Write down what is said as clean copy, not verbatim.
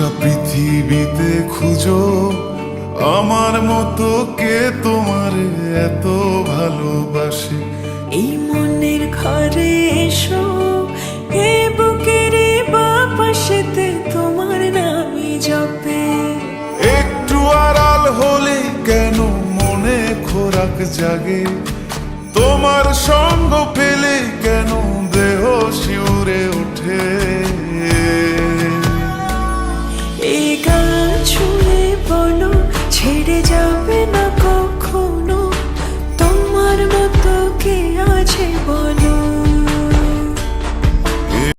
গোটা পৃথিবীতে খুঁজো আমার মতো কে তোমার এত ভালোবাসে। এই মনের ঘরে এসো, এ বুকের বাপাশেতে তোমার নামই জপে। একটু আড়াল হলে কেন মনে খোরাক জাগে, তোমার সঙ্গ পেলে কেন দেহ শিউরে